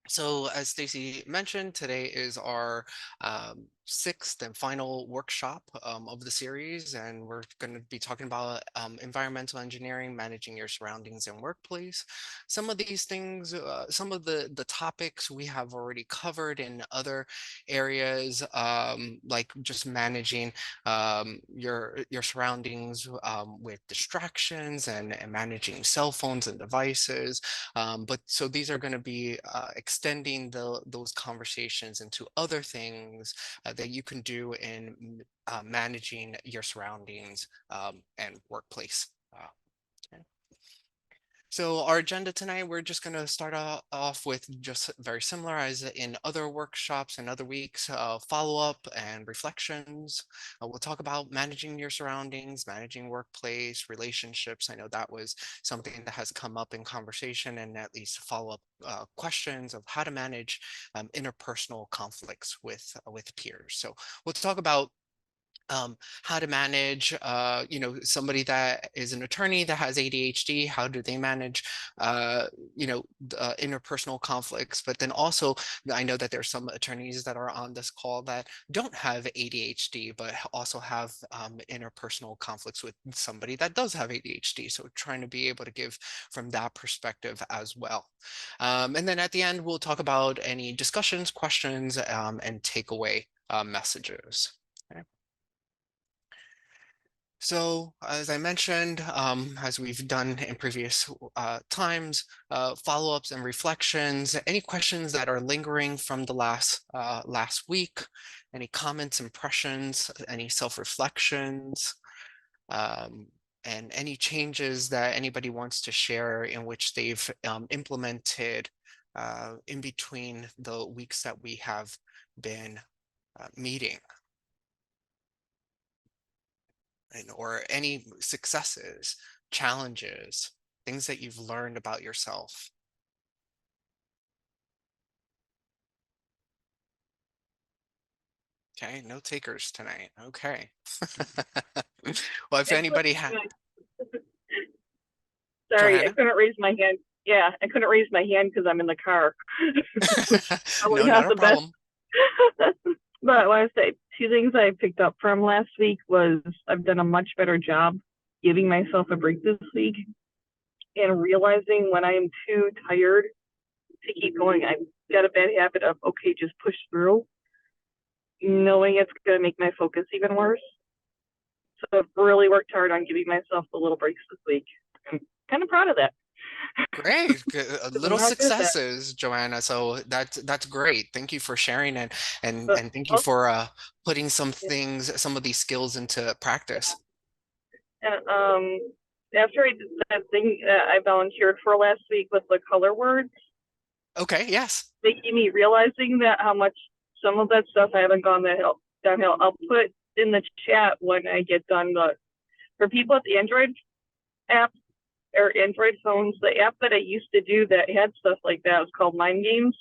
So as Stacy mentioned, today is our sixth and final workshop of the series, and we're going to be talking about environmental engineering, managing your surroundings and workplace. Some of these things, some of the topics we have already covered in other areas, like just managing your surroundings with distractions and managing cell phones and devices. But so these are going to be extending those conversations into other things that you can do in managing your surroundings and workplace. Okay. So our agenda tonight, we're just going to start off with just very similar as in other workshops and other weeks, follow-up and reflections. We'll talk about managing your surroundings, managing workplace, relationships. I know that was something that has come up in conversation, and at least follow-up questions of how to manage interpersonal conflicts with peers. So we'll talk about how to manage, somebody that is an attorney that has ADHD, how do they manage, interpersonal conflicts. But then also, I know that there's some attorneys that are on this call that don't have ADHD, but also have interpersonal conflicts with somebody that does have ADHD. So trying to be able to give from that perspective as well. And then at the end, we'll talk about any discussions, questions, and takeaway messages. Okay. So, as I mentioned, as we've done in previous times, follow-ups and reflections, any questions that are lingering from the last week, any comments, impressions, any self-reflections, and any changes that anybody wants to share in which they've implemented in between the weeks that we have been meeting. Or any successes, challenges, things that you've learned about yourself. Okay, no takers tonight. Okay. Well, if anybody had, Sorry, I Johanna? couldn't raise my hand. Yeah, I couldn't raise my hand because I'm in the car. Probably No, not not a the best. problem. But what I say, two things I picked up from last week was I've done a much better job giving myself a break this week and realizing when I am too tired to keep going. I've got a bad habit of, okay, just push through, knowing it's going to make my focus even worse. So I've really worked hard on giving myself the little breaks this week. I'm kind of proud of that Great, because I'm little not good at that. successes, Joanna. So that's great. Thank you for sharing and and But and thank you also, for putting some of these skills into practice. and, after I did that thing that I volunteered for last week with the color words, Okay, yes. making me realizing that how much some of that stuff I haven't gone that downhill. I'll put in the chat when I get done. But for people at the Android app or Android phones, the app that I used to do that had stuff like that was called Mind Games.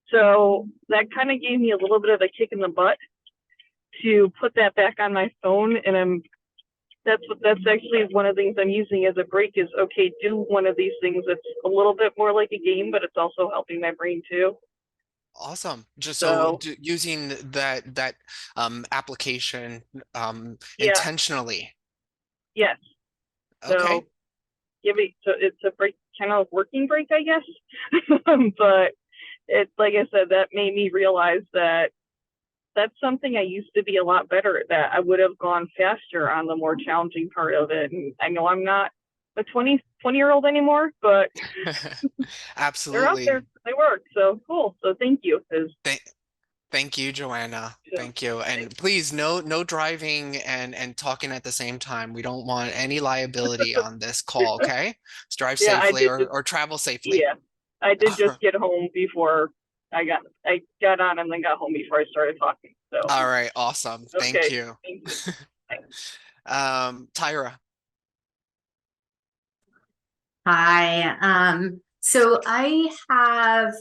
So that kind of gave me a little bit of a kick in the butt to put that back on my phone, and that's actually one of the things I'm using as a break is, okay, do one of these things that's a little bit more like a game, but it's also helping my brain too. Awesome. Just so So using that application yeah, intentionally. yes. Okay. So so it's a break, kind of working break, I guess. But it, like I said, that made me realize that that's something I used to be a lot better at. That I would have gone faster on the more challenging part of it. And I know I'm not a 20-year-old anymore, but they're out there. Absolutely. They work. So cool. So thank you. Thank thank you, Joanna. So, Thank you. And please no driving and talking at the same time. We don't want any liability on this call, okay? Just drive yeah, safely or travel safely. yeah, I did just get home before I got on and then got home before I started talking. So All right, awesome. Thank okay. you. Thank you. Thanks. Tyra. Hi. So I have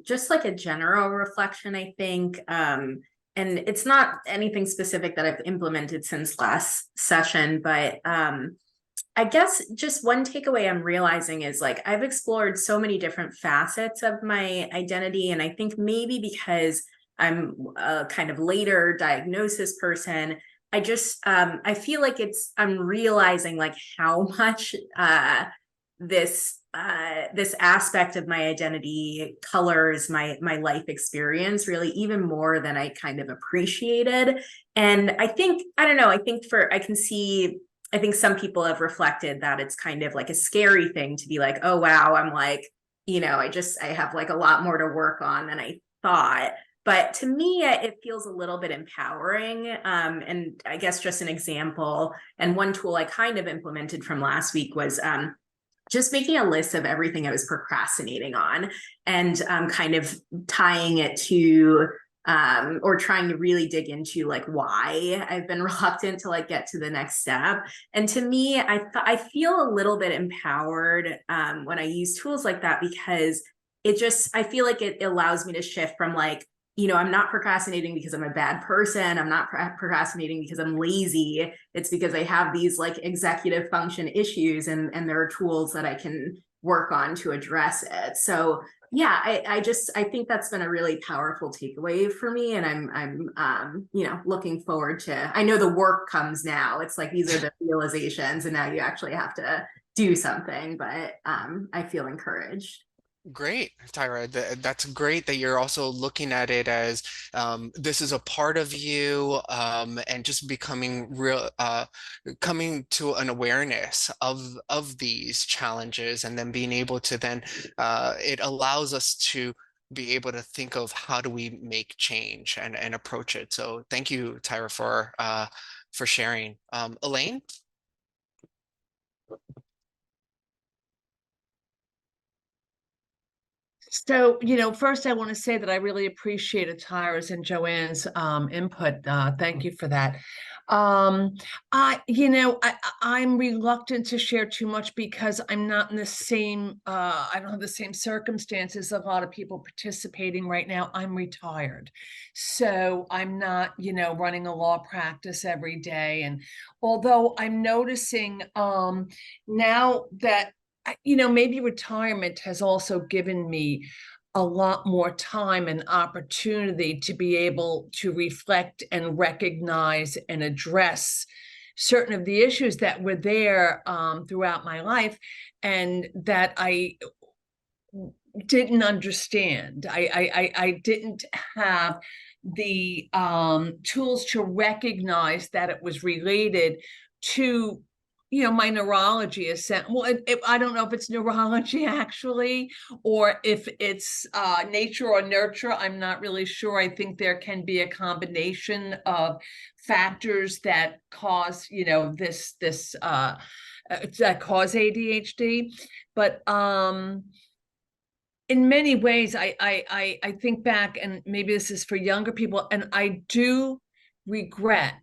just like a general reflection, I think. And it's not anything specific that I've implemented since last session, but I I guess just one takeaway I'm realizing is like I've explored so many different facets of my identity. And I think maybe because I'm a kind of later diagnosis person, I feel like I'm realizing like how much this aspect of my identity colors my life experience really even more than I kind of appreciated. And I think, I don't know, I think some people have reflected that it's kind of like a scary thing to be like, oh wow, I'm like, I have like a lot more to work on than I thought. But to me, it feels a little bit empowering. And I guess just an example, and one tool I kind of implemented from last week was just making a list of everything I was procrastinating on, and kind of tying it to or trying to really dig into like why I've been reluctant to like get to the next step. And to me, I feel a little bit empowered when I use tools like that, because I feel like it allows me to shift from like, I'm not procrastinating because I'm a bad person. I'm not procrastinating because I'm lazy. It's because I have these like executive function issues, and there are tools that I can work on to address it. So yeah, I think that's been a really powerful takeaway for me. And I'm looking forward to, I know the work comes now. It's like, these are the realizations and now you actually have to do something, but I feel encouraged. Great, Tyra. That's great that you're also looking at it as this is a part of you, and just becoming real, coming to an awareness of these challenges, and then being able to then it allows us to be able to think of how do we make change and approach it. So thank you, Tyra, for sharing. Elaine? So, first I want to say that I really appreciated Tyra's and Joanne's input. Thank you for that. Um, I'm reluctant to share too much because I'm not in the same, I don't have the same circumstances a lot of people participating right now. I'm retired. So I'm not, running a law practice every day. And although I'm noticing now that maybe retirement has also given me a lot more time and opportunity to be able to reflect and recognize and address certain of the issues that were there throughout my life, and that I didn't understand. I didn't have the tools to recognize that it was related to my neurology is I don't know if it's neurology actually, or if it's nature or nurture. I'm not really sure. I think there can be a combination of factors that cause this that cause ADHD. But in many ways, I think back, and maybe this is for younger people, and I do regret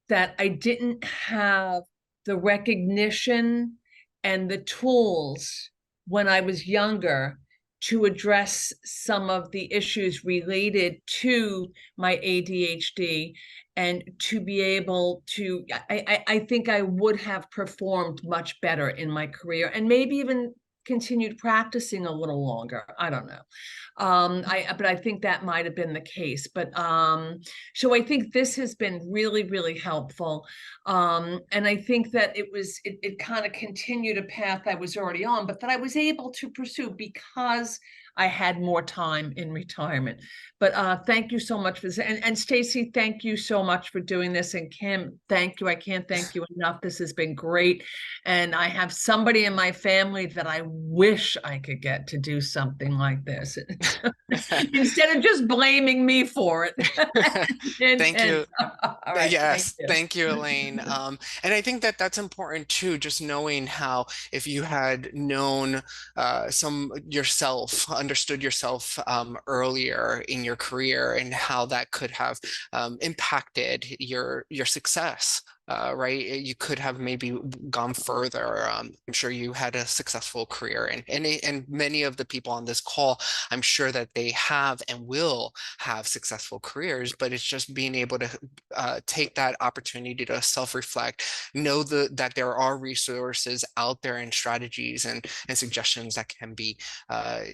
that I didn't have the recognition and the tools when I was younger to address some of the issues related to my ADHD, and to be able to, I think I would have performed much better in my career, and maybe even continued practicing a little longer. I don't know. But I think that might have been the case. But so I think this has been really, really helpful. And I think that it kind of continued a path I was already on, but that I was able to pursue because I had more time in retirement. But thank you so much for this. And Stacy, thank you so much for doing this. And Kim, thank you. I can't thank you enough. This has been great. And I have somebody in my family that I wish I could get to do something like this instead of just blaming me for it. Thank you. All right. Yes, Thank thank you, Elaine. And I think that that's important too, just knowing how if you had known some yourself, understood yourself earlier in your career, and how that could have impacted your success right? You could have maybe gone further. I'm sure you had a successful career, and many of the people on this call, I'm sure that they have and will have successful careers, but it's just being able to take that opportunity to self-reflect, know that there are resources out there and strategies and suggestions that can be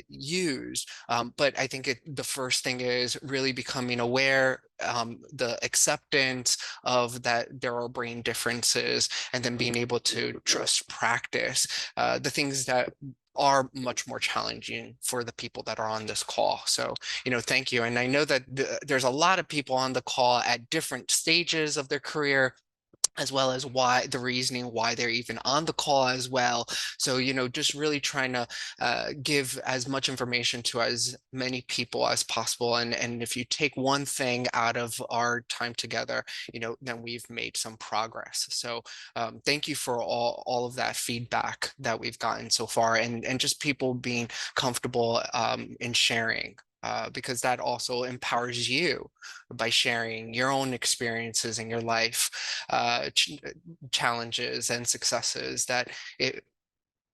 used. But I think the first thing is really becoming aware, the acceptance of that there are brain differences, and then being able to just practice the things that are much more challenging for the people that are on this call. So, thank you. And I know that there's a lot of people on the call at different stages of their career, as well as why the reasoning why they're even on the call as well. So, just really trying to give as much information to as many people as possible. And if you take one thing out of our time together, then we've made some progress. So thank you for all of that feedback that we've gotten so far, and just people being comfortable in sharing. Because that also empowers you by sharing your own experiences in your life, challenges and successes, that it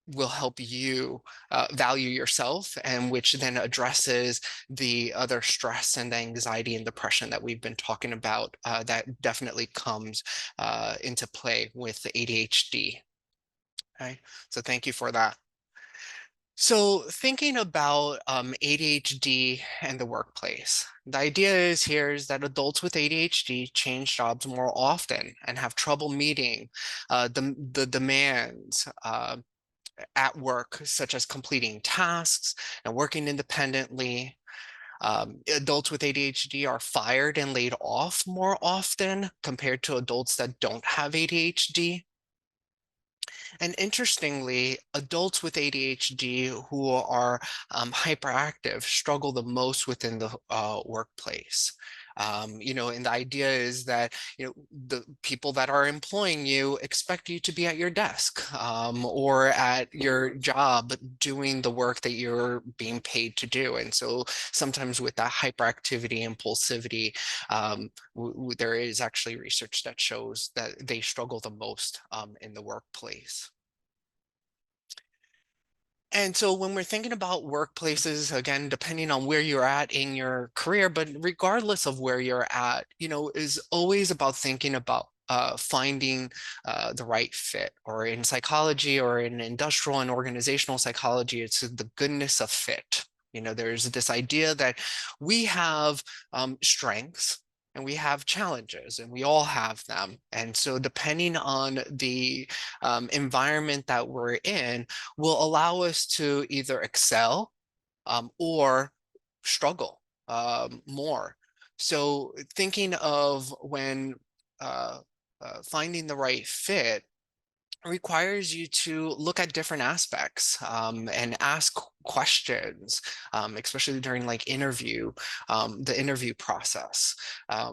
will help you value yourself, and which then addresses the other stress and anxiety and depression that we've been talking about, that definitely comes into play with the ADHD. Okay, so thank you for that. So thinking about ADHD and the workplace, the idea is that adults with ADHD change jobs more often and have trouble meeting the demands at work, such as completing tasks and working independently. Adults with ADHD are fired and laid off more often compared to adults that don't have ADHD. And interestingly, adults with ADHD who are hyperactive struggle the most within the workplace. And the idea is that, the people that are employing you expect you to be at your desk or at your job doing the work that you're being paid to do. And so sometimes with that hyperactivity, impulsivity, there is actually research that shows that they struggle the most in the workplace. And so when we're thinking about workplaces, again, depending on where you're at in your career, but regardless of where you're at, is always about thinking about finding the right fit. Or in psychology, or in industrial and organizational psychology, it's the goodness of fit. There's this idea that we have strengths and we have challenges, and we all have them. And so depending on the environment that we're in, will allow us to either excel or struggle more. So thinking of when finding the right fit requires you to look at different aspects and ask questions, especially during the interview process.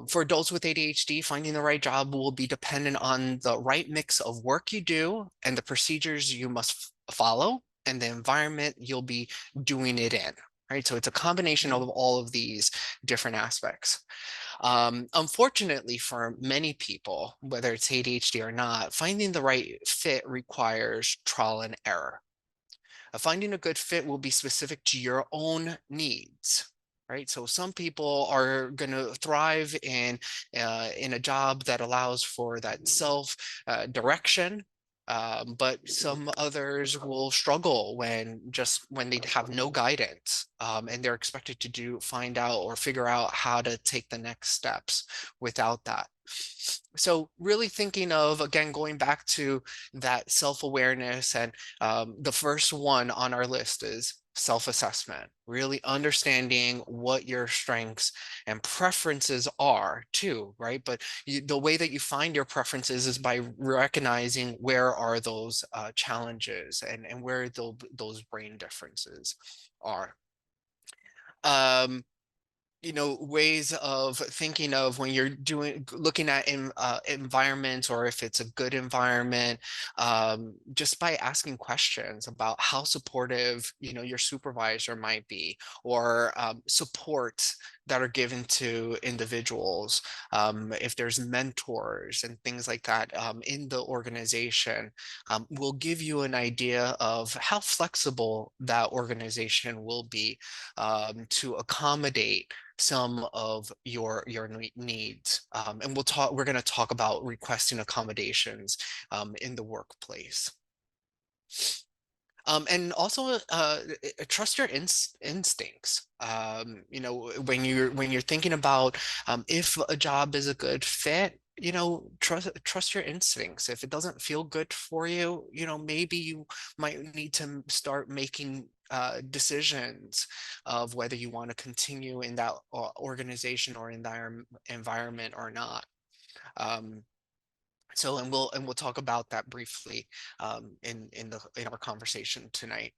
For adults with ADHD, finding the right job will be dependent on the right mix of work you do and the procedures you must follow and the environment you'll be doing it in. Right, so it's a combination of all of these different aspects. Unfortunately, for many people, whether it's ADHD or not, finding the right fit requires trial and error. Finding a good fit will be specific to your own needs. Right, so some people are going to thrive in a job that allows for that self direction, but some others will struggle when they have no guidance, and they're expected to find out or figure out how to take the next steps without that. So really thinking of, again, going back to that self-awareness, and the first one on our list is self-assessment, really understanding what your strengths and preferences are too, right? But the way that you find your preferences is by recognizing where are those challenges and where those brain differences are. ways of thinking of when you're looking at environments, or if it's a good environment, just by asking questions about how supportive, your supervisor might be, or support that are given to individuals, if there's mentors and things like that in the organization, will give you an idea of how flexible that organization will be to accommodate some of your needs. And we're going to talk about requesting accommodations in the workplace. And also trust your instincts. When you're thinking about if a job is a good fit, trust your instincts. If it doesn't feel good for you, maybe you might need to start making decisions of whether you want to continue in that organization or in that environment or not. So, and we'll talk about that briefly in our conversation tonight.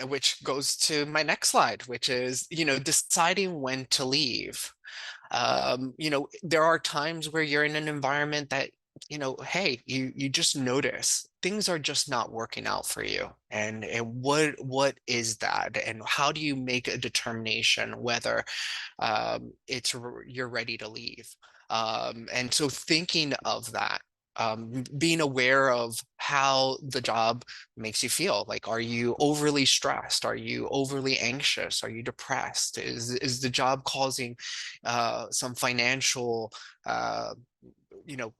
Which goes to my next slide, which is, deciding when to leave. There are times where you're in an environment that, hey, you just notice things are just not working out for you. And what is that? And how do you make a determination whether you're ready to leave? And so thinking of that, being aware of how the job makes you feel. Like, are you overly stressed? Are you overly anxious? Are you depressed? Is the job causing some financial, you know,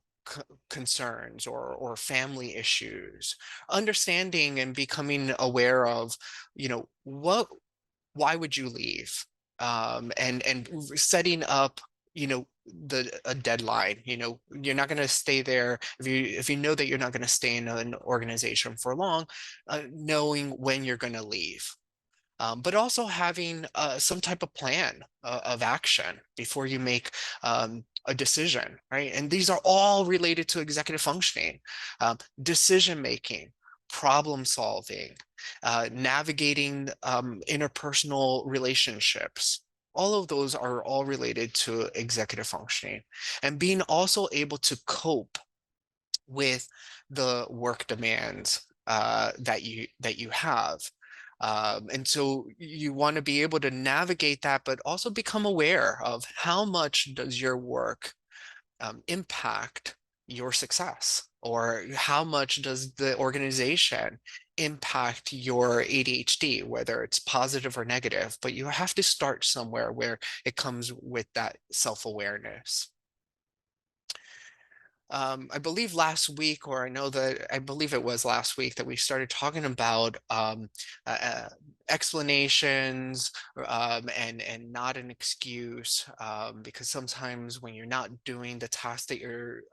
concerns or family issues? Understanding and becoming aware of, why would you leave? And setting up, a deadline. You're not going to stay there if you know that you're not going to stay in an organization for long, knowing when you're going to leave. But also having some type of plan of action before you make a decision, right? And these are all related to executive functioning, decision making, problem solving, navigating interpersonal relationships. All of those are all related to executive functioning, and being also able to cope with the work demands that you have. And so you want to be able to navigate that, but also become aware of how much does your work impact your success, or how much does the organization impact your ADHD, whether it's positive or negative. But you have to start somewhere where it comes with that self-awareness. I believe last week, or I believe it was last week, that we started talking about explanations and not an excuse, because sometimes when you're not doing the task that you're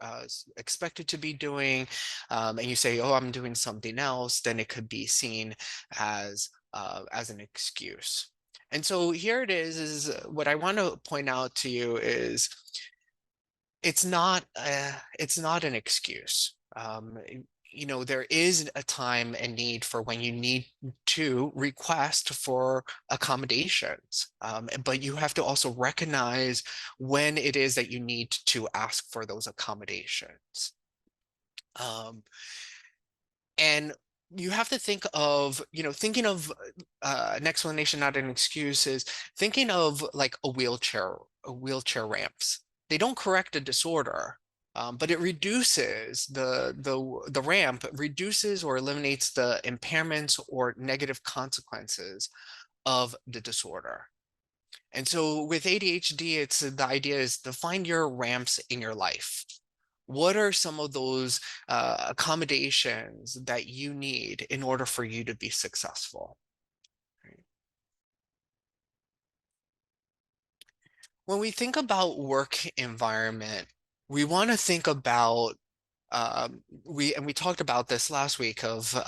expected to be doing, and you say, "Oh, I'm doing something else," then it could be seen as an excuse. And so here it is what I want to point out to you is, it's not an excuse. There is a time and need for when you need to request for accommodations, but you have to also recognize when it is that you need to ask for those accommodations. And you have to think of, thinking of an explanation, not an excuse, is thinking of like a wheelchair ramps. They don't correct a disorder, but it reduces the ramp reduces or eliminates the impairments or negative consequences of the disorder. And so with ADHD, the idea is to find your ramps in your life. What are some of those accommodations that you need in order for you to be successful? When we think about work environment, we want to think about we talked about this last week of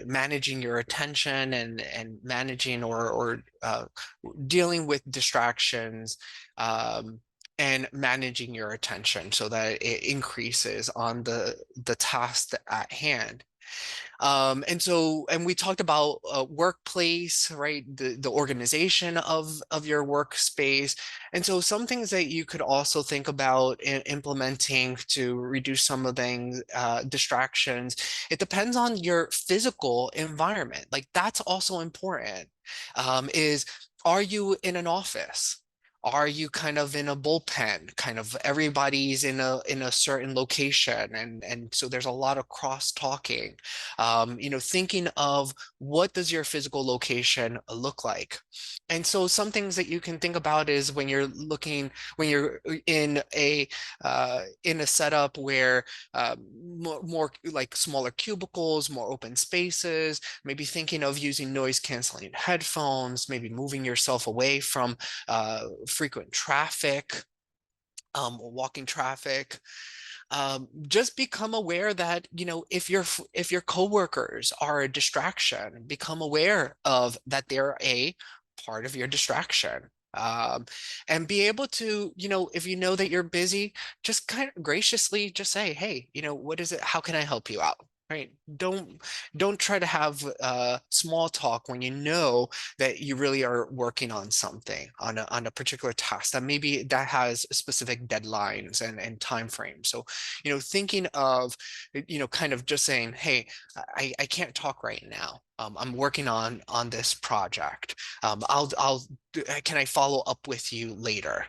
managing your attention and managing or dealing with distractions, and managing your attention so that it increases on the task at hand. And we talked about workplace, right? The organization of your workspace. And so some things that you could also think about implementing to reduce some of the distractions. It depends on your physical environment. Like that's also important. Is are you in an office? Are you kind of in a bullpen? Kind of everybody's in a certain location, and so there's a lot of cross talking. Thinking of what does your physical location look like? And so some things that you can think about is when you're in a setup where more like smaller cubicles, more open spaces, maybe thinking of using noise canceling headphones, maybe moving yourself away from frequent traffic, walking traffic. Just become aware that, if your coworkers are a distraction, become aware of that they're a part of your distraction. And be able to, if you know that you're busy, just kind of graciously just say, hey, what is it? How can I help you out? Right? Don't try to have small talk when you know that you really are working on something, on a particular task that maybe that has specific deadlines and time frames. So, thinking of, kind of just saying, hey, I can't talk right now. I'm working on this project. Can I follow up with you later?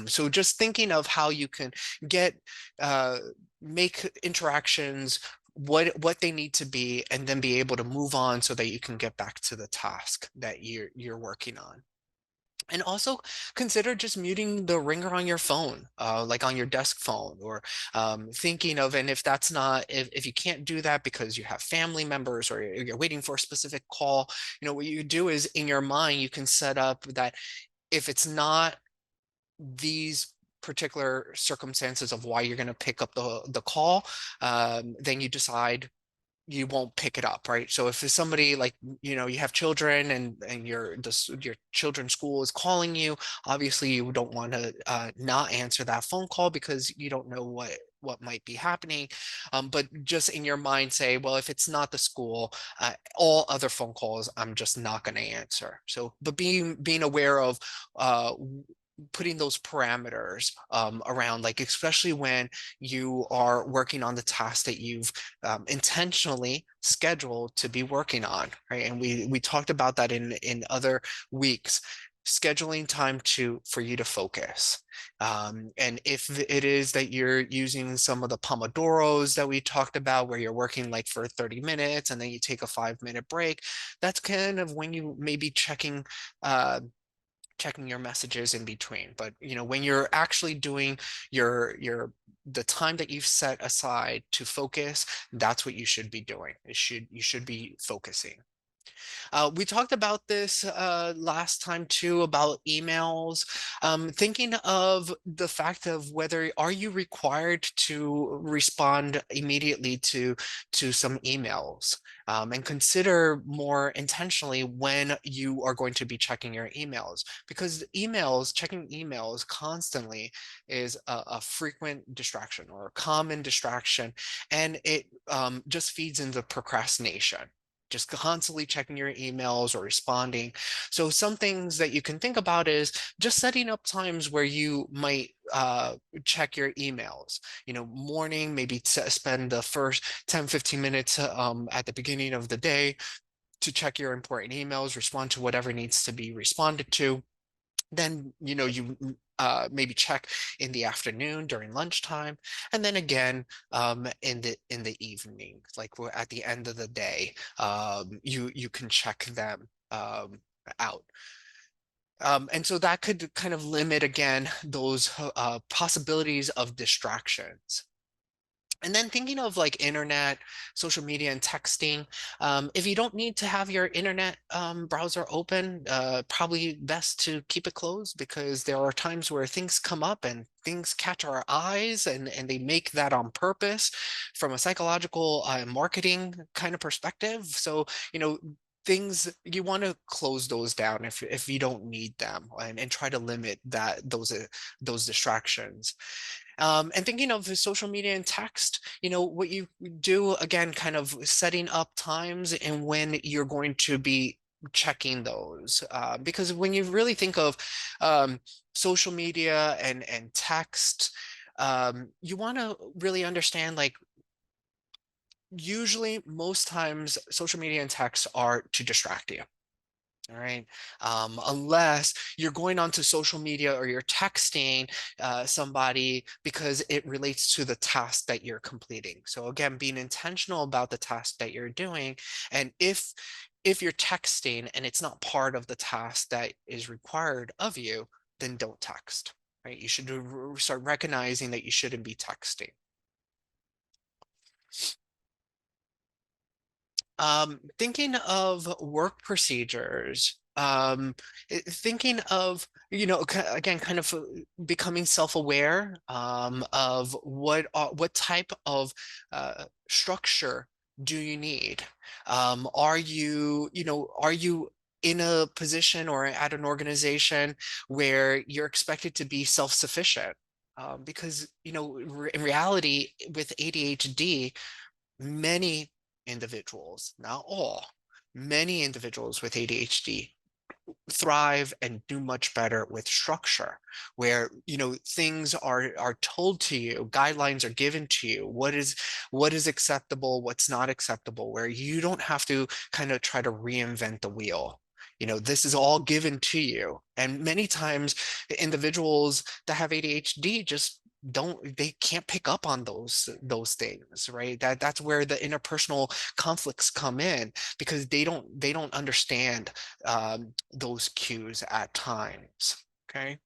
So just thinking of how you can get uh, make interactions what they need to be, and then be able to move on so that you can get back to the task that you're working on. And also consider just muting the ringer on your phone, like on your desk phone, or thinking of, and if that's not, if you can't do that because you have family members or you're waiting for a specific call, what you do is in your mind, you can set up that if it's not these particular circumstances of why you're going to pick up the call, then you decide you won't pick it up, right? So if it's somebody like, you have children, and your children's school is calling you, obviously you don't want to not answer that phone call because you don't know what might be happening. But just in your mind say, well, if it's not the school, all other phone calls, I'm just not going to answer. So, but being aware of putting those parameters around, like especially when you are working on the task that you've intentionally scheduled to be working on, right? And we talked about that in other weeks. Scheduling time for you to focus. And if it is that you're using some of the Pomodoros that we talked about, where you're working like for 30 minutes and then you take a 5-minute break, that's kind of when you may be checking your messages in between. But when you're actually doing the time that you've set aside to focus, that's what you should be doing. You should be focusing. We talked about this last time too, about emails. Thinking of the fact of whether are you required to respond immediately to some emails, and consider more intentionally when you are going to be checking your emails, because checking emails constantly is a frequent distraction or a common distraction, and it just feeds into procrastination, just constantly checking your emails or responding. So some things that you can think about is just setting up times where you might check your emails. Morning, maybe spend the first 10-15 minutes at the beginning of the day to check your important emails, respond to whatever needs to be responded to. Then, you maybe check in the afternoon during lunchtime, and then again in the evening, like we're at the end of the day, you can check them out. And so that could kind of limit again those possibilities of distractions. And then thinking of like internet, social media, and texting. If you don't need to have your internet browser open, probably best to keep it closed, because there are times where things come up and things catch our eyes, and they make that on purpose from a psychological marketing kind of perspective. So, things you want to close those down if you don't need them, and try to limit those distractions. And thinking of the social media and text, what you do, again, kind of setting up times and when you're going to be checking those. Because when you really think of social media and text, you want to really understand, like, usually most times social media and text are to distract you. All right. Unless you're going onto social media or you're texting somebody because it relates to the task that you're completing. So again, being intentional about the task that you're doing. And if you're texting and it's not part of the task that is required of you, then don't text. Right. You should start recognizing that you shouldn't be texting. Thinking of work procedures, thinking of, again, kind of becoming self-aware of what type of structure do you need? Are you in a position or at an organization where you're expected to be self-sufficient? Because, in reality, with ADHD, many individuals, not all, many individuals with ADHD thrive and do much better with structure, where things are told to you, guidelines are given to you, what is acceptable, what's not acceptable, where you don't have to kind of try to reinvent the wheel. This is all given to you. And many times individuals that have ADHD just they can't pick up on those things, right? That's where the interpersonal conflicts come in, because they don't understand those cues at times. Okay.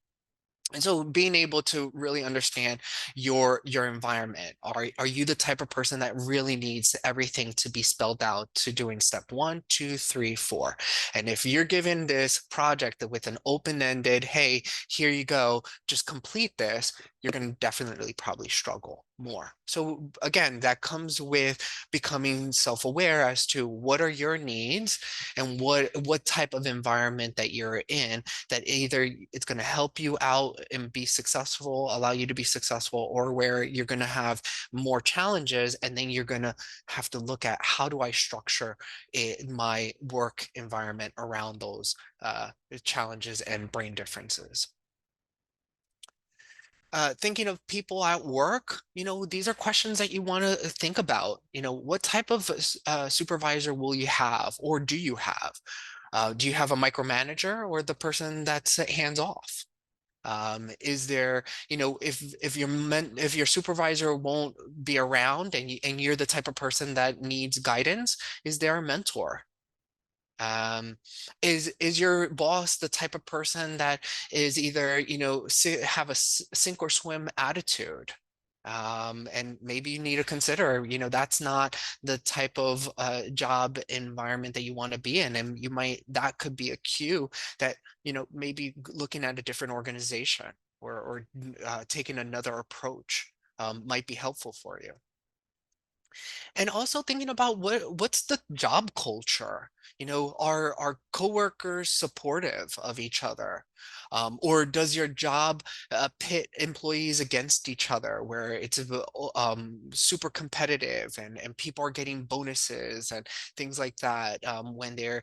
And so being able to really understand your environment. Are you the type of person that really needs everything to be spelled out to doing step 1, 2, 3, 4? And if you're given this project with an open-ended, hey, here you go, just complete this, you're going to definitely probably struggle more. So again, that comes with becoming self-aware as to what are your needs and what type of environment that you're in, that either it's going to help you out and be successful, allow you to be successful, or where you're going to have more challenges, and then you're going to have to look at, how do I structure my work environment around those challenges and brain differences. Thinking of people at work, these are questions that you want to think about. What type of supervisor will you have, or do you have? Do you have a micromanager, or the person that's hands off? Is there, if your supervisor won't be around, and you're the type of person that needs guidance, is there a mentor? Is your boss the type of person that is either, have a sink or swim attitude? And maybe you need to consider, that's not the type of job environment that you want to be in. And that could be a cue that, maybe looking at a different organization, or taking another approach might be helpful for you. And also thinking about what's the job culture? Are coworkers supportive of each other? Or does your job pit employees against each other, where it's super competitive, and people are getting bonuses and things like that when they're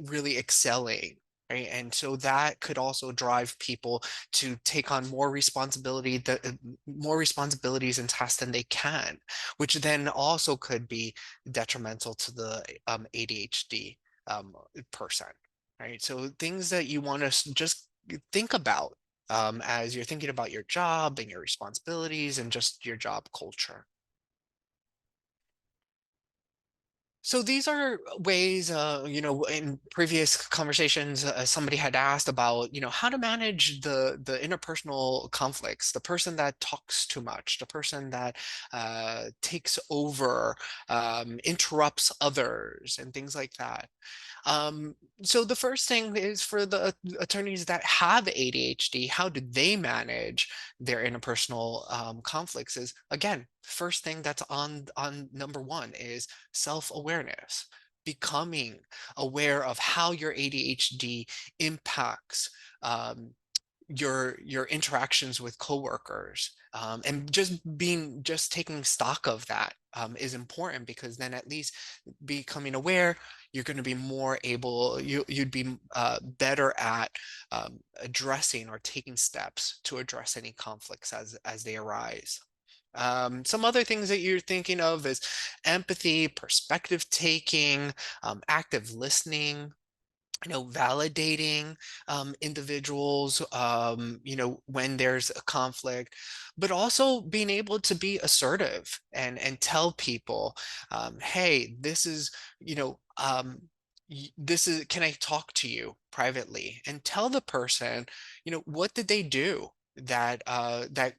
really excelling? Right? And so that could also drive people to take on more more responsibilities and tasks than they can, which then also could be detrimental to the ADHD person, right? So things that you want to just think about as you're thinking about your job and your responsibilities and just your job culture. So these are ways, in previous conversations, somebody had asked about, how to manage the interpersonal conflicts, the person that talks too much, the person that takes over, interrupts others, and things like that. So the first thing is, for the attorneys that have ADHD, how do they manage their interpersonal conflicts? Is, again, first thing that's on number 1 is self-awareness, becoming aware of how your ADHD impacts your interactions with coworkers, and just taking stock of that is important, because then at least becoming aware, you're going to be more able, you'd be better at addressing or taking steps to address any conflicts as they arise. Some other things that you're thinking of is empathy, perspective taking, active listening, validating individuals, when there's a conflict, but also being able to be assertive and tell people, hey, this is, this is, can I talk to you privately? And tell the person, what did they do that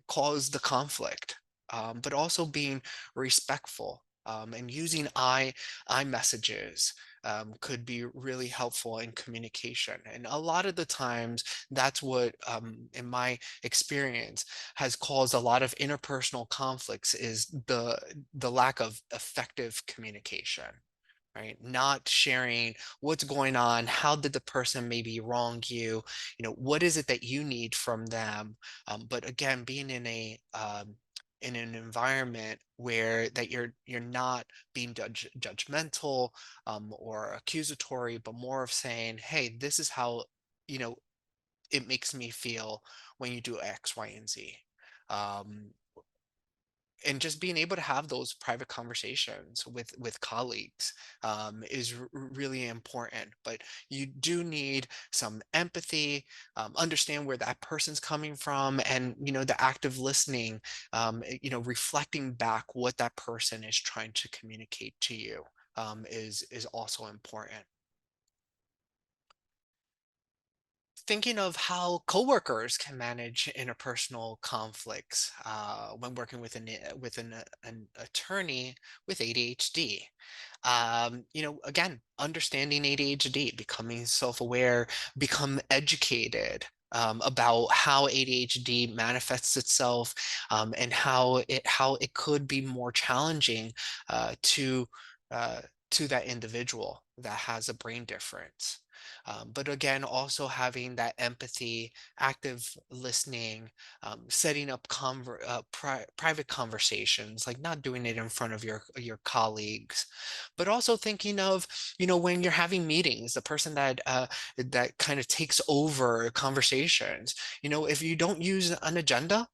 caused the conflict? But also being respectful, and using I messages could be really helpful in communication. And a lot of the times, that's what, in my experience, has caused a lot of interpersonal conflicts, is the lack of effective communication. Right? Not sharing what's going on, how did the person maybe wrong you, what is it that you need from them? But again, being in an environment where that you're not being judgmental, or accusatory, but more of saying, hey, this is how, you know, it makes me feel when you do X, Y, and Z. Um, and just being able to have those private conversations with colleagues, is really important. But you do need some empathy, understand where that person's coming from, and the active listening, reflecting back what that person is trying to communicate to you, is also important. Thinking of how coworkers can manage interpersonal conflicts when working with an attorney with ADHD. Again, understanding ADHD, becoming self-aware, become educated about how ADHD manifests itself, and how it could be more challenging uh, to uh, to that individual that has a brain difference. But again, also having that empathy, active listening, setting up private conversations, like not doing it in front of your colleagues, but also thinking of, when you're having meetings, the person that kind of takes over conversations. If you don't use an agenda,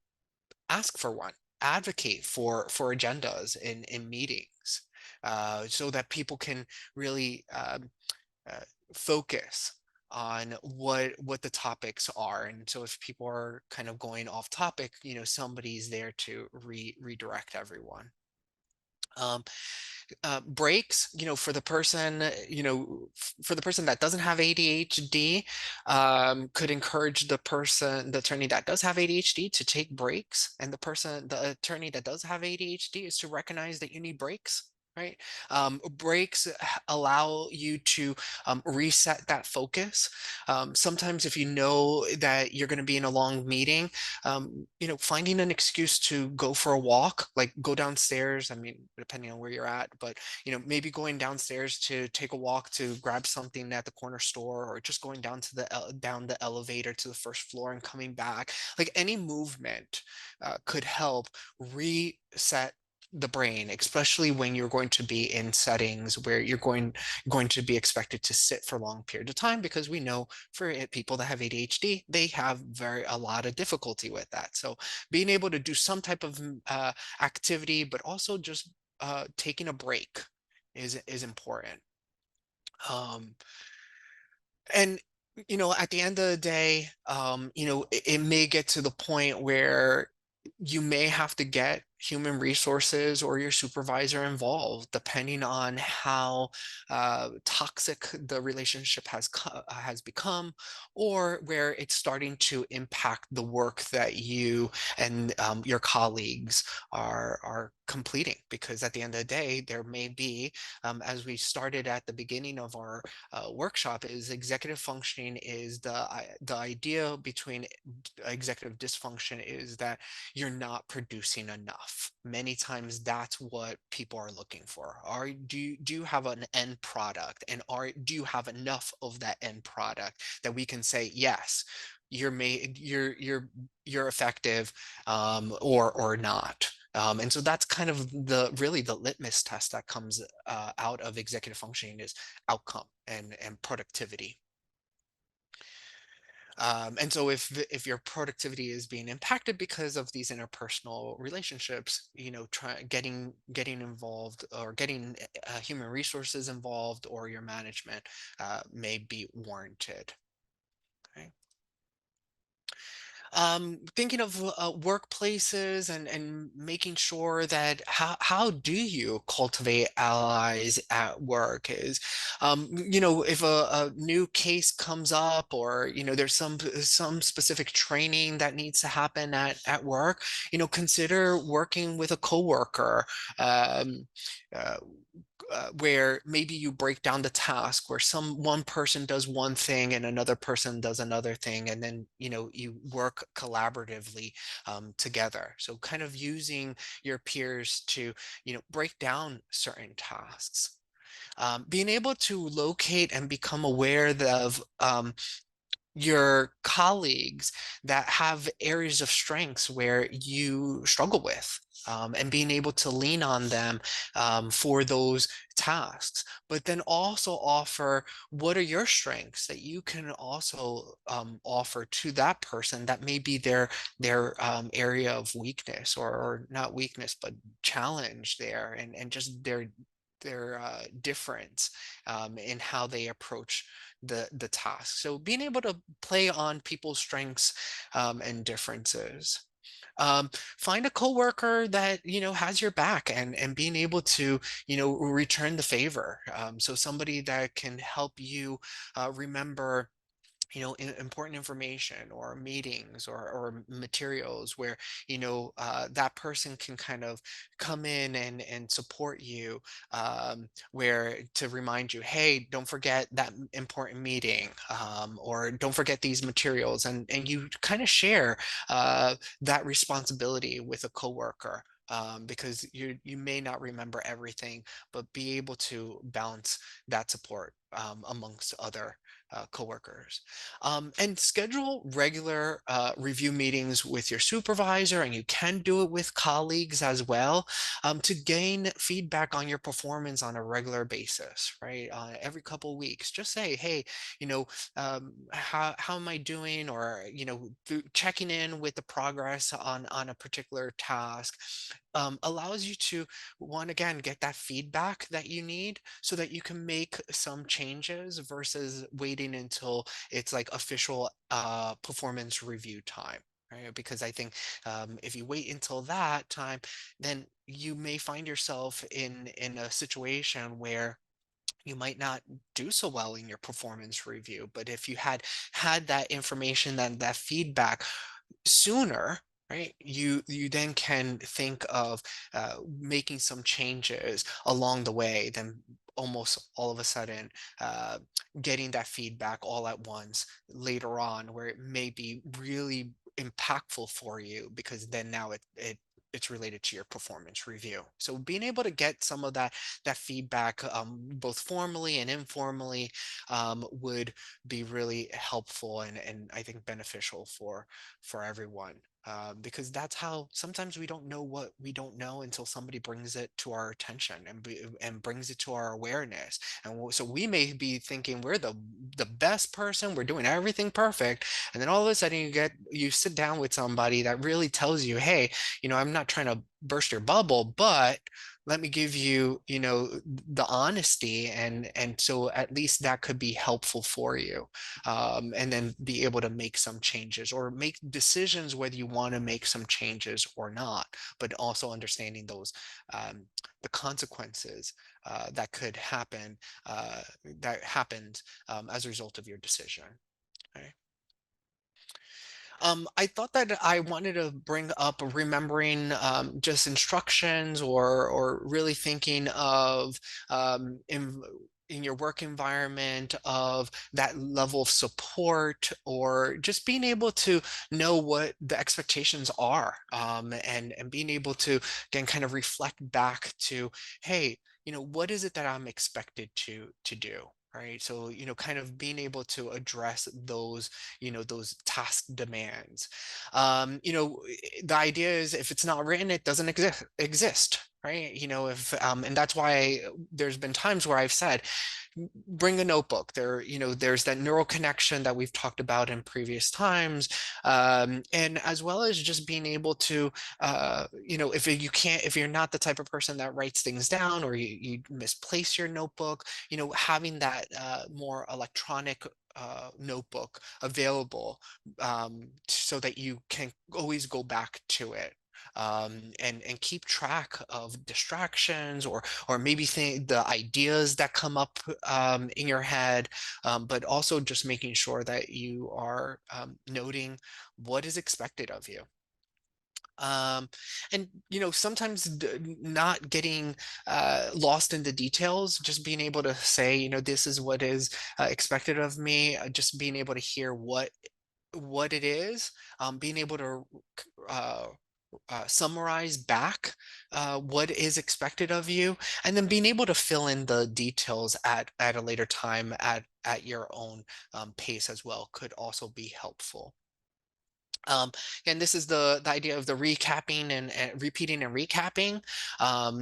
ask for one. Advocate for agendas in meetings, so that people can really uh, focus on what the topics are. And so if people are kind of going off topic, somebody's there to redirect everyone. um, Breaks, for the person, for the person that doesn't have ADHD, could encourage the attorney that does have ADHD to take breaks, and the attorney that does have ADHD is to recognize that you need breaks. Right? Breaks allow you to reset that focus. Sometimes, if you know that you're going to be in a long meeting, finding an excuse to go for a walk, like go downstairs. I mean, depending on where you're at, but maybe going downstairs to take a walk to grab something at the corner store, or just going down the elevator to the first floor and coming back. Like any movement could help reset the brain, especially when you're going to be in settings where you're going to be expected to sit for a long period of time, because we know for people that have ADHD, they have a lot of difficulty with that. So being able to do some type of activity, but also just taking a break is important. Um, and at the end of the day, it may get to the point where you may have to get human resources or your supervisor involved, depending on how toxic the relationship has become, or where it's starting to impact the work that you and your colleagues are completing. Because at the end of the day, there may be, as we started at the beginning of our workshop, is executive functioning is the idea between executive dysfunction is that you're not producing enough. Many times that's what people are looking for. Do you have an end product, and do you have enough of that end product that we can say, yes, you're effective, or not. And so that's kind of really the litmus test that comes out of executive functioning, is outcome and productivity. And so if your productivity is being impacted because of these interpersonal relationships, getting involved, or getting human resources involved, or your management may be warranted. Okay. Thinking of workplaces, and making sure that how do you cultivate allies at work is, if a new case comes up, or there's some specific training that needs to happen at work, consider working with a coworker. um, uh, where maybe you break down the task, where one person does one thing and another person does another thing, and then you work collaboratively together. So kind of using your peers to break down certain tasks. Being able to locate and become aware of your colleagues that have areas of strengths where you struggle with, and being able to lean on them for those tasks, but then also offer what are your strengths that you can also offer to that person that may be their area of weakness, or not weakness, but challenge there, and just their difference in how they approach the task. So being able to play on people's strengths and differences. Find a coworker that has your back, and being able to return the favor. So somebody that can help you remember important information, or meetings, or materials, where that person can kind of come in and support you, where to remind you, hey, don't forget that important meeting, or don't forget these materials, and you kind of share that responsibility with a coworker. Because you may not remember everything, but be able to balance that support amongst other coworkers. And schedule regular review meetings with your supervisor, and you can do it with colleagues as well, to gain feedback on your performance on a regular basis, right? Every couple weeks, just say, hey, how am I doing? Or, checking in with the progress on a particular task. Allows you to, one, again, get that feedback that you need, so that you can make some changes, versus waiting until it's like official performance review time. Right? Because I think if you wait until that time, then you may find yourself in a situation where you might not do so well in your performance review. But if you had that information, that feedback sooner, right, you then can think of making some changes along the way, then almost all of a sudden uh, getting that feedback all at once later on, where it may be really impactful for you, because then now it's related to your performance review. So being able to get some of that feedback, both formally and informally, would be really helpful, and I think beneficial for everyone. Because that's how sometimes we don't know what we don't know until somebody brings it to our attention, and brings it to our awareness. And so we may be thinking we're the best person, we're doing everything perfect, and then all of a sudden you sit down with somebody that really tells you, hey, I'm not trying to burst your bubble, but let me give you, the honesty, and so at least that could be helpful for you. And then be able to make some changes, or make decisions whether you want to make some changes or not, but also understanding those the consequences that could happen, that happened as a result of your decision. Okay. I thought that I wanted to bring up remembering just instructions, or really thinking of in your work environment, of that level of support, or just being able to know what the expectations are, and being able to again kind of reflect back to, hey, what is it that I'm expected to do? right? So, kind of being able to address those, those task demands. The idea is if it's not written, it doesn't exist, right? If and that's why there's been times where I've said, bring a notebook. There's that neural connection that we've talked about in previous times, and as well as just being able to, if you're not the type of person that writes things down, or you misplace your notebook, having that more electronic notebook available, so that you can always go back to it, and keep track of distractions, or maybe the ideas that come up in your head, but also just making sure that you are noting what is expected of you. um, and sometimes not getting lost in the details, just being able to say, this is what is expected of me, just being able to hear what it is, being able to uh, summarize back what is expected of you, and then being able to fill in the details at a later time at your own pace as well could also be helpful. Um, and this is the idea of the recapping and repeating and recapping.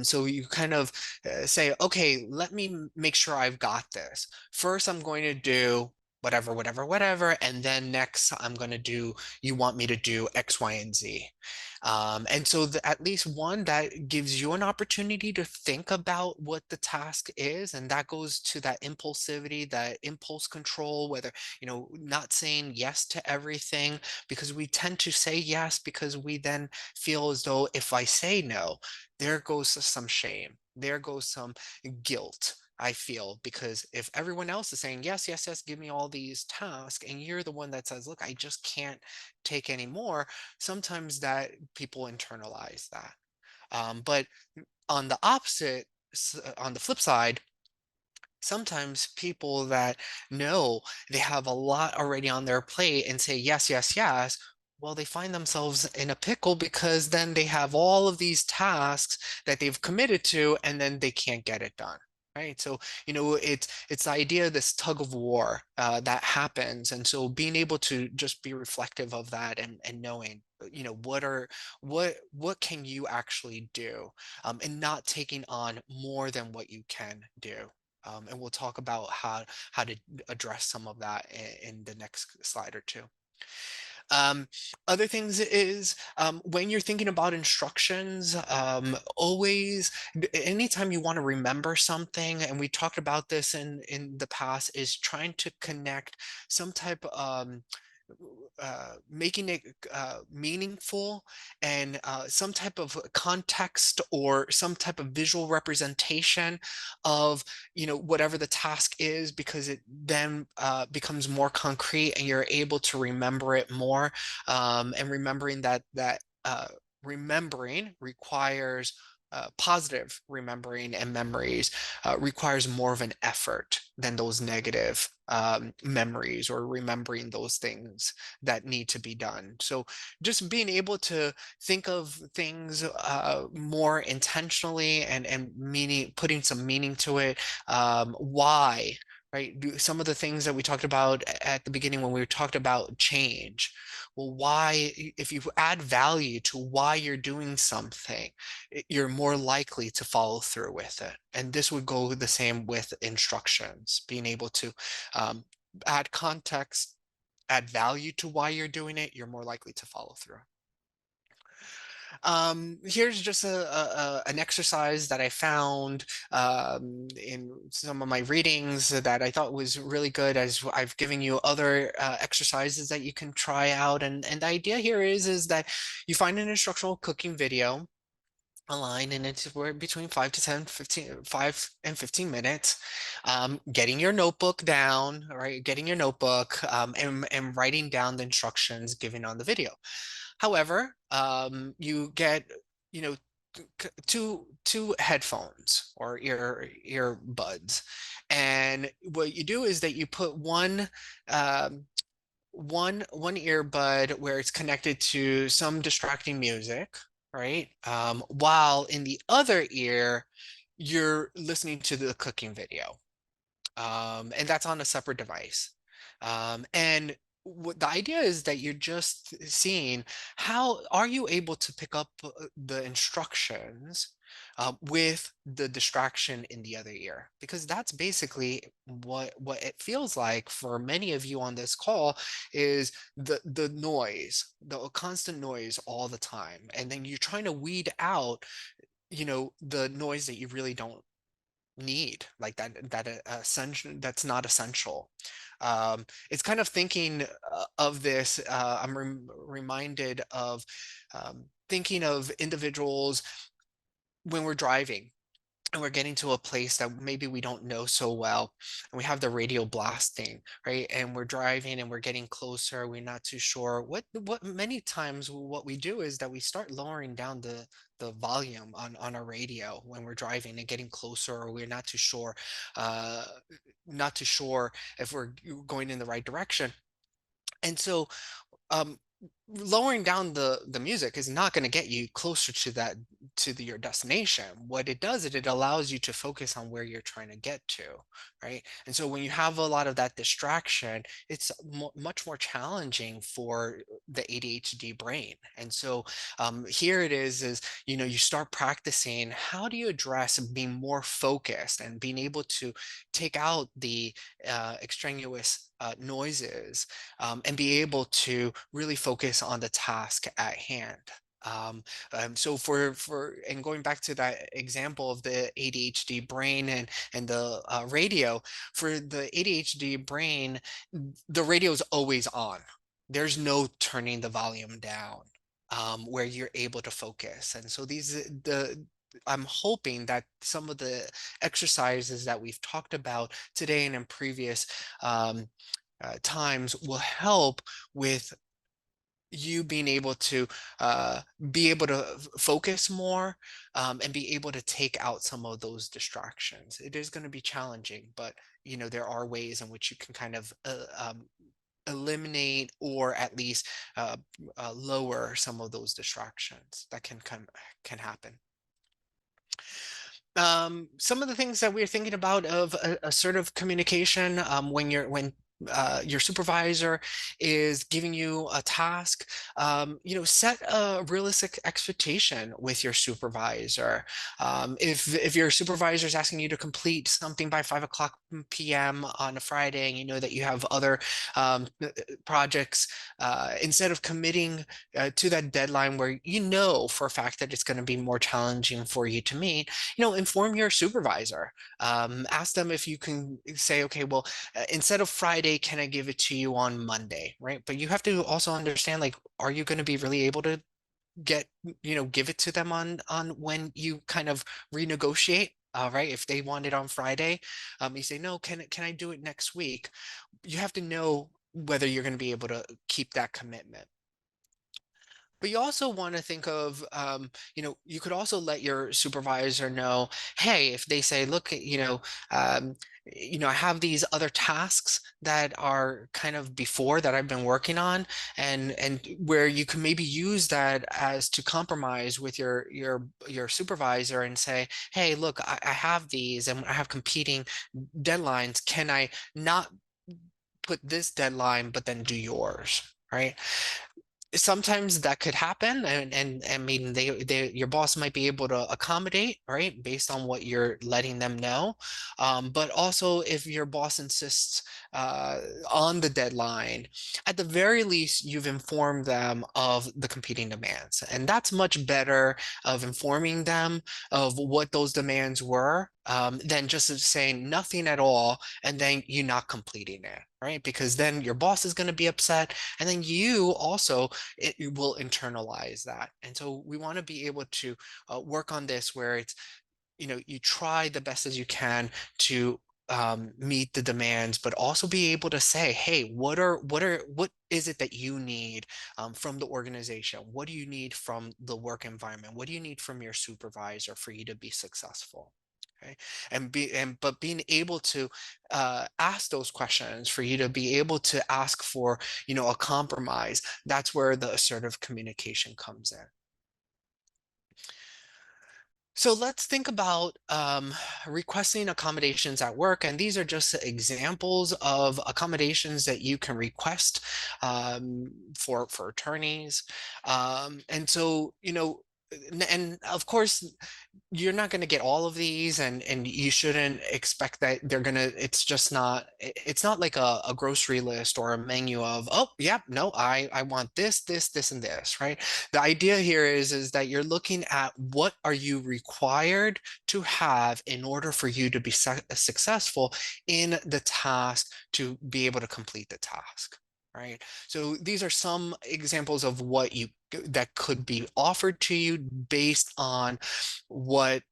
So you kind of say, okay, let me make sure I've got this. First, I'm going to do whatever, whatever, whatever. And then next, I'm going to do, you want me to do X, Y, and Z. And so at least one, that gives you an opportunity to think about what the task is. And that goes to that impulsivity, that impulse control, whether, not saying yes to everything, because we tend to say yes because we then feel as though if I say no, there goes some shame, there goes some guilt. I feel, because if everyone else is saying yes, yes, yes, give me all these tasks, and you're the one that says, look, I just can't take any more, sometimes that people internalize that. But on the opposite, on the flip side, sometimes people that know they have a lot already on their plate and say yes, yes, yes, well, they find themselves in a pickle, because then they have all of these tasks that they've committed to, and then they can't get it done. Right. So, it's the idea of this tug of war that happens. And so being able to just be reflective of that, and knowing, what can you actually do, and not taking on more than what you can do. And we'll talk about how to address some of that in the next slide or two. Um, Other things is, when you're thinking about instructions, always, anytime you want to remember something, and we talked about this in the past, is trying to connect some type, making it meaningful, and some type of context, or some type of visual representation of, whatever the task is, because it then becomes more concrete, and you're able to remember it more. And remembering that remembering requires, positive remembering and memories requires more of an effort than those negative memories, or remembering those things that need to be done. So just being able to think of things more intentionally, and meaning, putting some meaning to it. Why? Right? Some of the things that we talked about at the beginning when we talked about change. Well, why, if you add value to why you're doing something, you're more likely to follow through with it. And this would go the same with instructions, being able to add context, add value to why you're doing it, you're more likely to follow through. Here's just an exercise that I found in some of my readings that I thought was really good, as I've given you other exercises that you can try out. And the idea here is that you find an instructional cooking video online, and it's where between 5 to 10, 15, 5 and 15 minutes. Getting your notebook down, right? Getting your notebook, and writing down the instructions given on the video. However, you get, you know, two headphones or earbuds, and what you do is that you put one earbud where it's connected to some distracting music, right? While in the other ear, you're listening to the cooking video. and that's on a separate device. And what the idea is that you're just seeing how are you able to pick up the instructions with the distraction in the other ear, because that's basically what it feels like for many of you on this call is the noise, the constant noise all the time, and then you're trying to weed out, the noise that you really don't need, like essential, that's not essential. It's kind of thinking of this. I'm reminded of thinking of individuals when we're driving and we're getting to a place that maybe we don't know so well, and we have the radio blasting, right, and we're driving and we're getting closer, we're not too sure what many times what we do is that we start lowering down the volume on our radio when we're driving and getting closer, or we're uh not too sure if we're going in the right direction. And so um lowering down the music is not going to get you closer to your destination. What it does is it allows you to focus on where you're trying to get to, right? And so when you have a lot of that distraction, it's much more challenging for the ADHD brain. And so here it is you start practicing, how do you address being more focused and being able to take out the extraneous noises, and be able to really focus on the task at hand. So and going back to that example of the ADHD brain and the radio, for the ADHD brain, the radio is always on. There's no turning the volume down, where you're able to focus. And so I'm hoping that some of the exercises that we've talked about today and in previous um, times will help with you being able to uh, focus more, and be able to take out some of those distractions. It is going to be challenging, but there are ways in which you can kind of eliminate, or at least lower some of those distractions that can happen. Some of the things that we're thinking about of assertive communication, when your supervisor is giving you a task, set a realistic expectation with your supervisor. If your supervisor is asking you to complete something by 5 o'clock p.m. on a Friday, and you know that you have other projects, instead of committing to that deadline where you know for a fact that it's going to be more challenging for you to meet, inform your supervisor. Ask them if you can say, okay, well, instead of Friday, can I give it to you on Monday, right? But you have to also understand, like, are you going to be really able to give it to them on when you kind of renegotiate? Right? If they want it on Friday, you say, no, can I do it next week? You have to know whether you're going to be able to keep that commitment. But you also want to think of, you could also let your supervisor know, hey, if they say, look, I have these other tasks that are kind of before that I've been working on, and where you can maybe use that as to compromise with your supervisor and say, hey, look, I have these and I have competing deadlines. Can I not put this deadline, but then do yours, right? Sometimes that could happen, and I mean your boss might be able to accommodate, right, based on what you're letting them know. But also, if your boss insists on the deadline, at the very least you've informed them of the competing demands, and that's much better of informing them of what those demands were, than just saying nothing at all and then you not completing it, right? Because then your boss is going to be upset, and then you also it will internalize that. And so we want to be able to work on this where it's, you try the best as you can to meet the demands, but also be able to say, hey, what is it that you need from the organization? What do you need from the work environment? What do you need from your supervisor for you to be successful? Okay. But being able to ask those questions, for you to be able to ask for, a compromise, that's where the assertive communication comes in. So let's think about requesting accommodations at work. And these are just examples of accommodations that you can request for attorneys. And so, and of course, you're not going to get all of these, and you shouldn't expect that they're going to, it's just not, it's not like a grocery list or a menu of, oh yeah, no, I want this and this, right? The idea here is that you're looking at what are you required to have in order for you to be successful in the task, to be able to complete the task. Right. So these are some examples of that could be offered to you based on what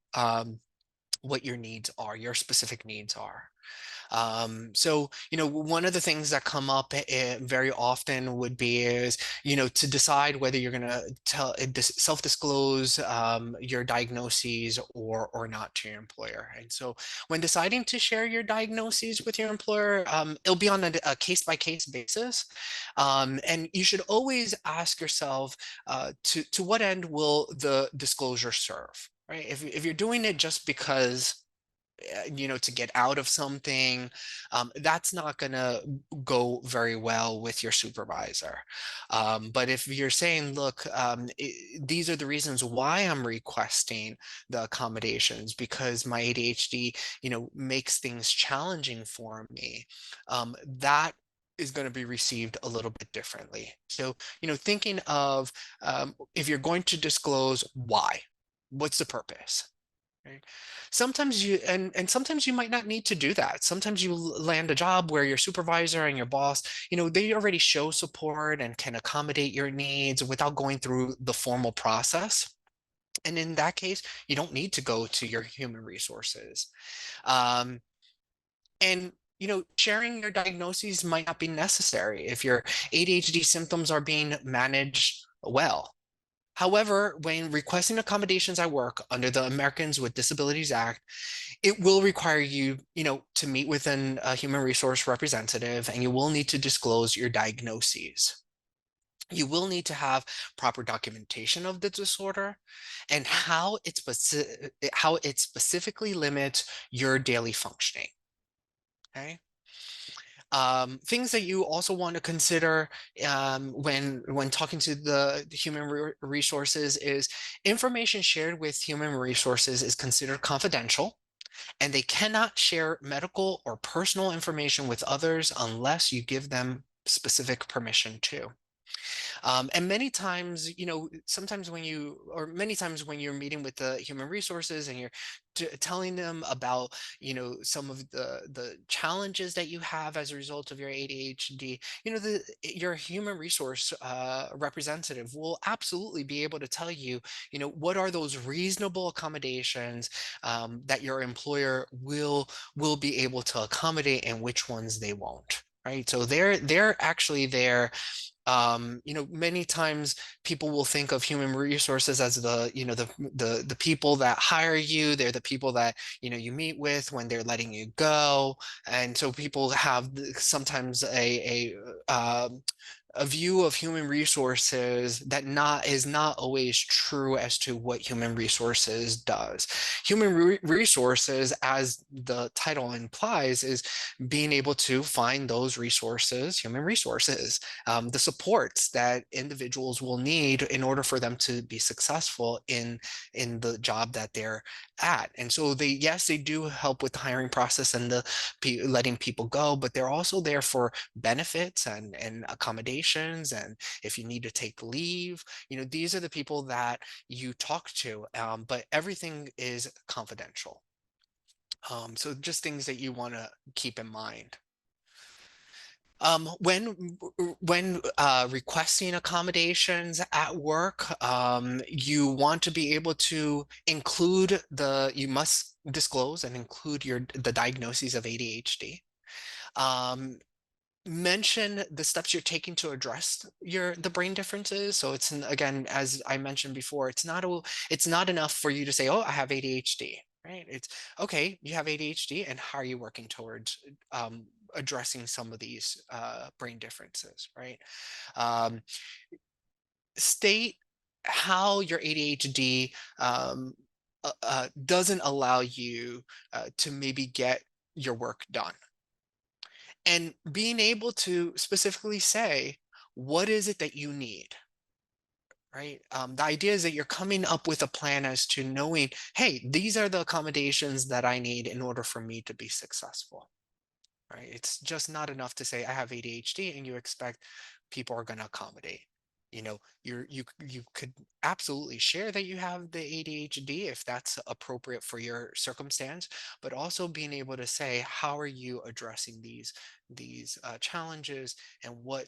what your needs are, your specific needs are. So, one of the things that come up very often would be is, to decide whether you're going to self-disclose your diagnoses or not to your employer. And so when deciding to share your diagnoses with your employer, it'll be on a case-by-case basis. And you should always ask yourself, to what end will the disclosure serve? Right? If you're doing it just because to get out of something, that's not going to go very well with your supervisor. But if you're saying, look, these are the reasons why I'm requesting the accommodations, because my ADHD, makes things challenging for me, that is going to be received a little bit differently. So, thinking of, if you're going to disclose, why? What's the purpose? Right. Sometimes you might not need to do that. Sometimes you land a job where your supervisor and your boss, they already show support and can accommodate your needs without going through the formal process. And in that case, you don't need to go to your human resources. Um, and sharing your diagnoses might not be necessary if your ADHD symptoms are being managed well. However, when requesting accommodations at work under the Americans with Disabilities Act, it will require you, to meet with a human resource representative, and you will need to disclose your diagnoses. You will need to have proper documentation of the disorder and how it specifically limits your daily functioning. Okay. Things that you also want to consider when talking to the human resources is information shared with human resources is considered confidential, and they cannot share medical or personal information with others unless you give them specific permission to. And many times, many times when you're meeting with the human resources and you're telling them about, some of the challenges that you have as a result of your ADHD, your human resource representative will absolutely be able to tell you, what are those reasonable accommodations that your employer will be able to accommodate and which ones they won't. Right. So they're actually there. Many times people will think of human resources as the people that hire you. They're the people that, you meet with when they're letting you go. And so people have sometimes a view of human resources that is not always true as to what human resources does. Human resources, as the title implies, is being able to find those resources, human resources, the supports that individuals will need in order for them to be successful in the job that they're at. And so yes, they do help with the hiring process and the letting people go, but they're also there for benefits and accommodations. And if you need to take leave, these are the people that you talk to, but everything is confidential. So just things that you want to keep in mind. When requesting accommodations at work, you want to be able to you must disclose and include the diagnoses of ADHD. Mention the steps you're taking to address the brain differences. So again, as I mentioned before, it's not enough for you to say, oh, I have ADHD, right? It's okay, you have ADHD, and how are you working towards addressing some of these brain differences, right? State how your ADHD doesn't allow you to maybe get your work done. And being able to specifically say, what is it that you need? Right? The idea is that you're coming up with a plan as to knowing, hey, these are the accommodations that I need in order for me to be successful. Right? It's just not enough to say I have ADHD and you expect people are going to accommodate. You know, you could absolutely share that you have the ADHD if that's appropriate for your circumstance, but also being able to say, how are you addressing these challenges, and what